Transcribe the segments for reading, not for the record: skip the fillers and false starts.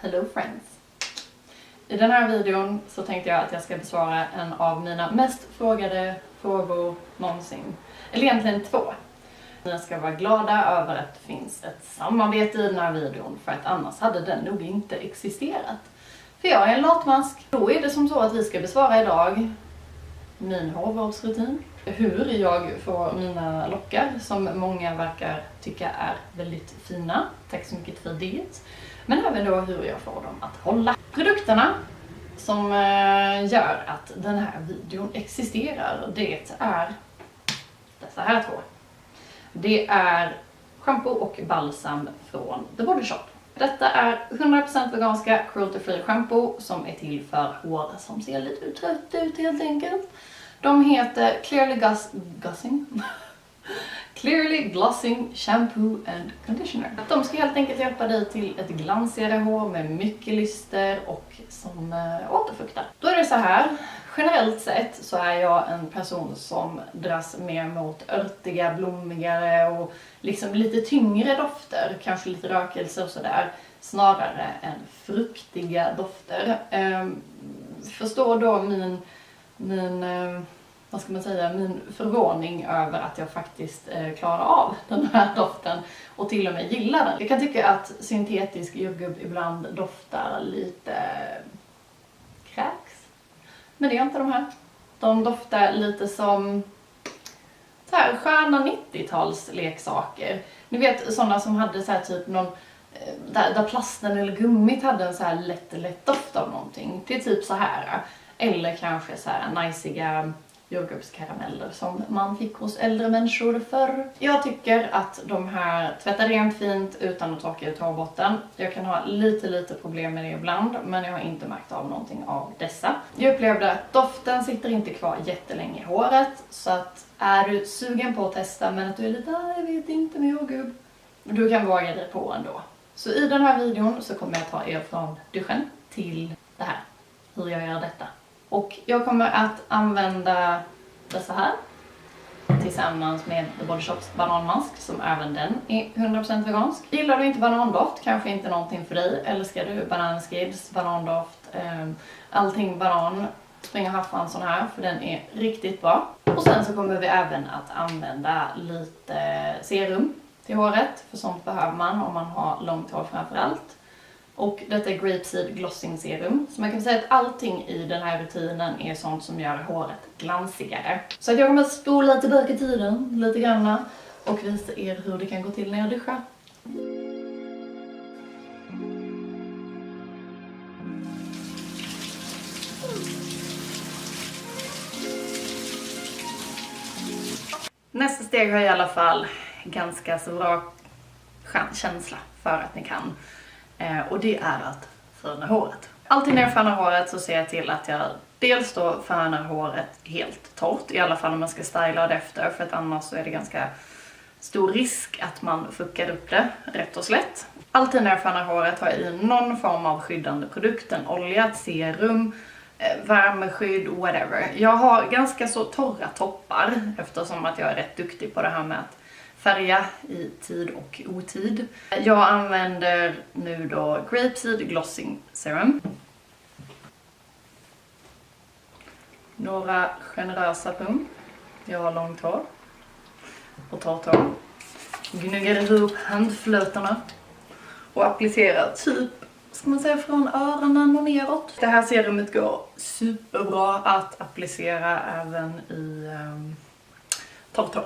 Hello friends! I den här videon så tänkte jag att jag ska besvara en av mina mest frågade frågor någonsin. Eller egentligen två. Ni ska vara glada över att det finns ett samarbete i den här videon, för att annars hade den nog inte existerat. För jag är en latmask. Då är det som så att vi ska besvara idag min hårvårdsrutin. Hur jag får mina lockar, som många verkar tycka är väldigt fina. Tack så mycket för det. Men även då hur jag får dem att hålla. Produkterna som gör att den här videon existerar, det är dessa här två. Det är shampoo och balsam från The Body Shop. Detta är 100% veganska cruelty-free shampoo som är till för hår som ser lite trött ut helt enkelt. De heter Clearly Glossing Shampoo and Conditioner. De ska helt enkelt hjälpa dig till ett glansigare hår med mycket lyster och som återfuktar. Då är det så här. Generellt sett så är jag en person som dras mer mot örtiga, blommigare och liksom lite tyngre dofter. Kanske lite rökelse och sådär. Snarare än fruktiga dofter. Förstår då vad ska man säga, min förvåning över att jag faktiskt klarar av den här doften och till och med gillar den. Jag kan tycka att syntetisk jordgubb ibland doftar lite kräks. Men det är inte de här. De doftar lite som så här sköna 90-tals leksaker. Ni vet sådana som hade så här typ någon där plasten eller gummit hade en så här lätt doft av någonting. Det är typ så här. Eller kanske så här najsiga jordgubbskarameller som man fick hos äldre människor förr. Jag tycker att de här tvättar rent fint utan att torka ut hårbotten. Jag kan ha lite problem med det ibland, men jag har inte märkt av någonting av dessa. Jag upplevde att doften sitter inte kvar jättelänge i håret, så att är du sugen på att testa men att du är lite, jag vet inte med jordgubb, du kan våga dig på ändå. Så i den här videon så kommer jag ta er från duschen till det här, hur jag gör detta. Och jag kommer att använda dessa här tillsammans med The Body Shops bananmask, som även den är 100% vegansk. Gillar du inte banandoft, kanske inte någonting för dig. Älskar du bananskids, banandoft, allting banan, spring och haffa en sån här, för den är riktigt bra. Och sen så kommer vi även att använda lite serum till håret, för sånt behöver man om man har långt hår framförallt. Och detta är Grapeseed Glossing Serum. Så man kan säga att allting i den här rutinen är sånt som gör håret glansigare. Så att jag kommer att spola tillbaka tiden lite grann och visa er hur det kan gå till när jag duschar. Nästa steg har jag i alla fall ganska så bra känsla för att ni kan. Och det är att föna håret. Alltid när jag fönar håret så ser jag till att jag dels då fönar håret helt torrt. I alla fall om man ska styla det efter, för att annars så är det ganska stor risk att man fuckar upp det rätt och slätt. Alltid när jag fönar håret har jag i någon form av skyddande produkt. En olja, ett serum, värmeskydd, whatever. Jag har ganska så torra toppar eftersom att jag är rätt duktig på det här med att färga i tid och otid. Jag använder nu då Grapeseed Glossing Serum. Några generösa pung. Jag har långt hår och torrt hår. Gnuggar ihop handflötarna och applicerar typ, ska man säga, från öronen och neråt. Det här serumet går superbra att applicera även i torrt hår.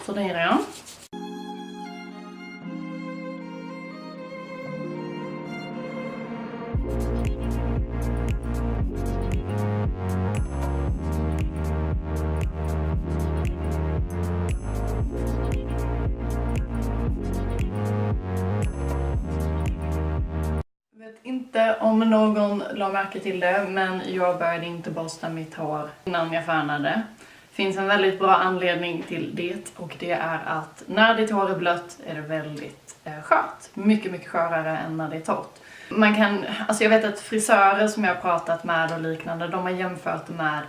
Så det är jag. Jag vet inte om någon la märke till det, men jag började inte borsta mitt hår innan jag fönade. Det finns en väldigt bra anledning till det, och det är att när ditt hår är blött är det väldigt skört. Mycket skörare än när det är torrt. Man kan, alltså jag vet att frisörer som jag har pratat med och liknande, de har jämfört med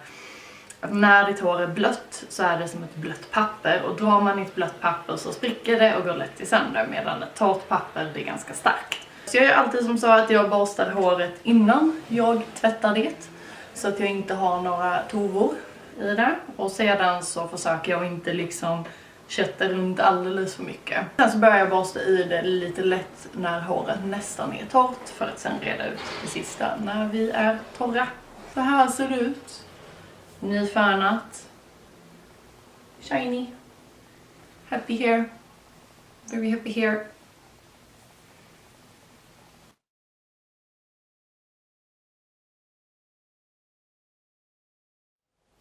att när ditt hår är blött så är det som ett blött papper, och drar man i ett blött papper så spricker det och går lätt i sönder, medan ett torrt papper är ganska starkt. Så jag gör alltid som så att jag borstar håret innan jag tvättar det. Så att jag inte har några tovor i det. Och sedan så försöker jag inte liksom kötta runt alldeles för mycket. Sen så börjar jag borsta i det lite lätt när håret nästan är torrt. För att sen reda ut det sista när vi är torra. Så här ser det ut. Nyfärnat. Shiny. Happy hair. Very happy hair.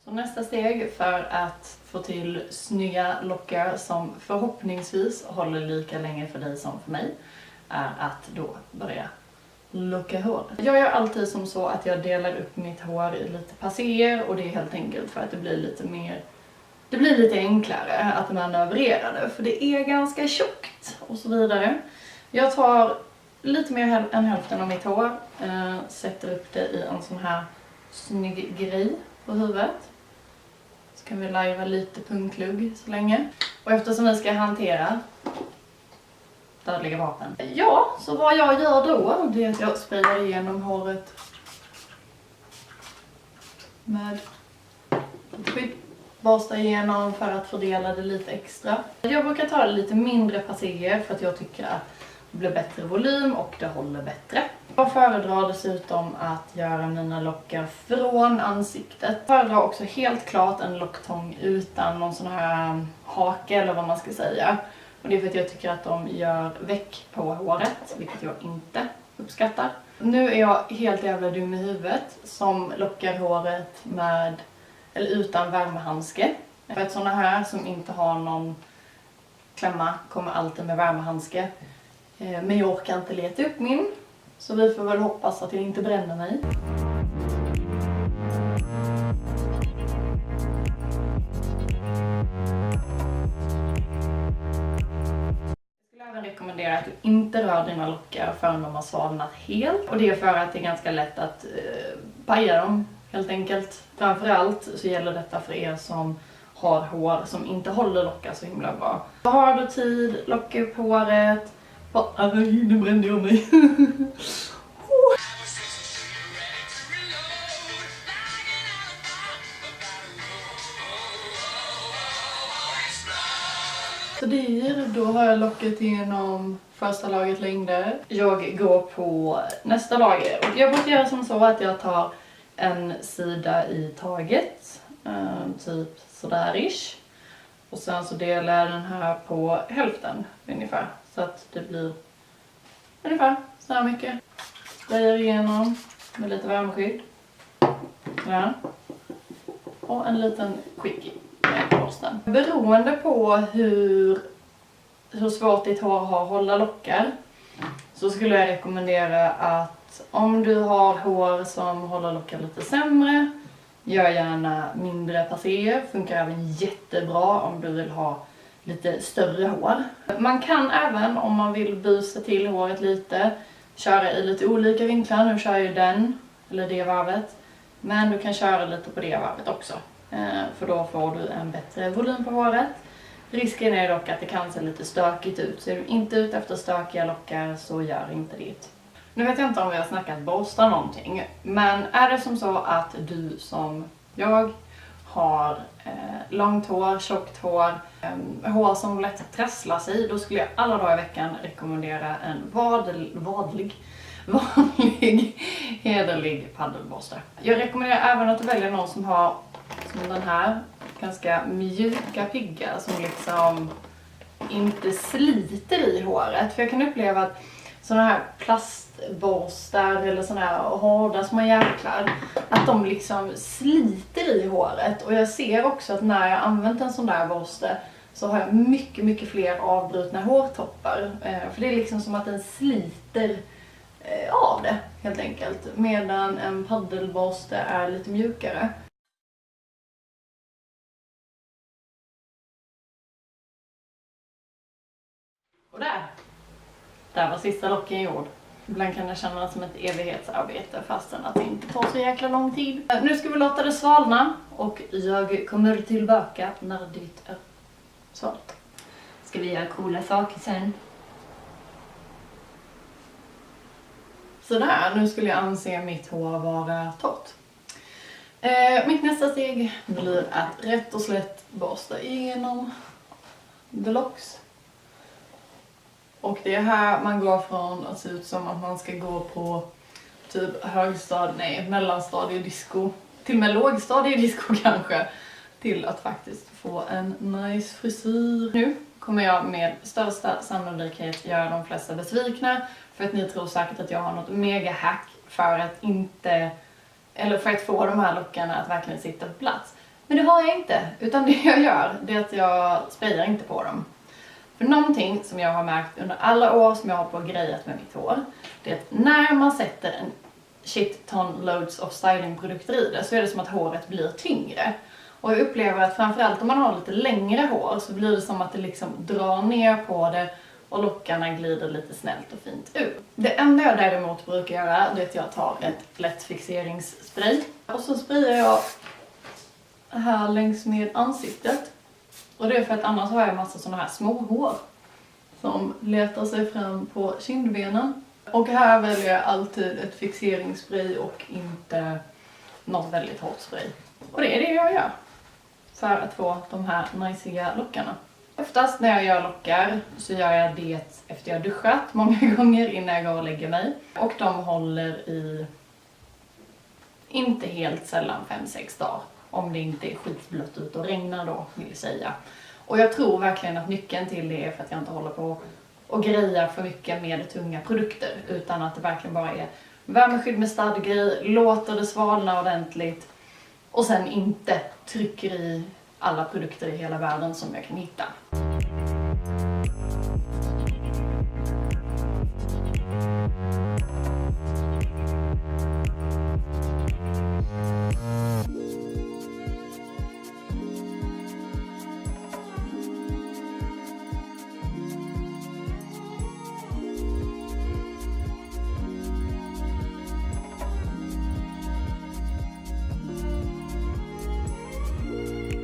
Så nästa steg för att få till snygga lockar som förhoppningsvis håller lika länge för dig som för mig är att då börja locka håret. Jag gör alltid som så att jag delar upp mitt hår i lite passéer och det är helt enkelt för att det blir lite mer... Det blir lite enklare att manövrera det för det är ganska tjockt och så vidare. Jag tar lite mer än hälften av mitt hår, sätter upp det i en sån här snygg grej på huvudet. Så kan vi lajva lite punklugg så länge. Och eftersom vi ska hantera dödliga vapen. Ja, så vad jag gör då det är att jag sprayar igenom håret med ett skydd. Borstar igenom för att fördela det lite extra. Jag brukar ta lite mindre passéer för att jag tycker att det blir bättre volym och det håller bättre. Jag föredrar dessutom att göra mina lockar från ansiktet. Jag föredrar också helt klart en locktång utan någon sån här hake eller vad man ska säga. Och det är för att jag tycker att de gör väck på håret, vilket jag inte uppskattar. Nu är jag helt jävla dum i huvudet som lockar håret med eller utan värmehandske. För att såna här som inte har någon klämma kommer alltid med värmehandske. Men jag orkar inte leta upp min. Så vi får väl hoppas att jag inte bränner mig. Jag skulle även rekommendera att du inte rör dina lockar förrän de har svalnat helt. Och det är för att det är ganska lätt att paja dem. Helt enkelt. Framförallt så gäller detta för er som har hår som inte håller lockar så himla bra. Har du tid, locka upp håret. Nu brände jag mig. Så då har jag lockat igenom första laget längder. Jag går på nästa lager. Och jag brukar göra som så att jag tar en sida i taget, typ sådär-ish. Och sen så delar jag den här på hälften ungefär. Så att det blir ungefär så här mycket. Sprayar igenom med lite värmeskydd. Ja. Och en liten quickie med borsten. Beroende på hur svårt ditt hår har att hålla lockar så skulle jag rekommendera att om du har hår som håller lockar lite sämre, gör gärna mindre passéer. Funkar även jättebra om du vill ha lite större hår. Man kan även, om man vill busa till håret lite, köra i lite olika vinklar. Nu kör jag den, eller det varvet. Men du kan köra lite på det varvet också. För då får du en bättre volym på håret. Risken är dock att det kan se lite stökigt ut. Så är du inte ute efter stökiga lockar så gör inte det. Nu vet jag inte om vi har snackat borsta någonting. Men är det som så att du som jag har långt hår, tjockt hår, hår som lätt trasslar sig, då skulle jag alla dagar i veckan rekommendera en vanlig hederlig paddelborste. Jag rekommenderar även att du väljer någon som har som den här ganska mjuka piggar som liksom inte sliter i håret. För jag kan uppleva att såna här plastborstar eller såna här hårda små jäklar, att de liksom sliter i håret. Och jag ser också att när jag använt en sån där borste så har jag mycket fler avbrutna hårtoppar. För det är liksom som att den sliter av det helt enkelt. Medan en paddelborste är lite mjukare. Och där var sista locken gjord. Ibland kan det kännas som ett evighetsarbete fastän att det inte tar så jäkla lång tid. Nu ska vi låta det svalna och jag kommer tillbaka när det är svalt. Ska vi göra coola saker sen? Sådär, nu skulle jag anse mitt hår vara torrt. Mitt nästa steg blir att rätt och slätt borsta igenom the locks. Och det är här man går från att se ut som att man ska gå på typ mellanstadiedisco, till och med lågstadiedisco kanske, till att faktiskt få en nice frisyr. Nu kommer jag med största sannolikhet göra de flesta besvikna, för att ni tror säkert att jag har något mega hack för att få de här lockarna att verkligen sitta på plats. Men det har jag inte, utan det jag gör, det är att jag sprayar inte på dem. För någonting som jag har märkt under alla år som jag har på grejat med mitt hår, det är att när man sätter en shit ton loads of stylingprodukter i det, så är det som att håret blir tyngre. Och jag upplever att framförallt om man har lite längre hår så blir det som att det liksom drar ner på det och lockarna glider lite snällt och fint ut. Det enda jag däremot brukar göra, det är att jag tar ett lätt fixeringsspray. Och så sprayar jag här längs med ansiktet. Och det är för att annars har jag massa såna här små hår som letar sig fram på kindbenen. Och här väljer jag alltid ett fixeringsspray och inte något väldigt hårt spray. Och det är det jag gör för att få de här najsiga lockarna. Oftast när jag gör lockar så gör jag det efter jag duschat många gånger innan jag går och lägger mig. Och de håller i inte helt sällan 5-6 dagar. Om det inte är skitblött ut och regnar då, vill jag säga. Och jag tror verkligen att nyckeln till det är för att jag inte håller på och grejar för mycket med tunga produkter. Utan att det verkligen bara är värmeskydd med stadgrej, låter det svalna ordentligt. Och sen inte trycker i alla produkter i hela världen som jag kan hitta.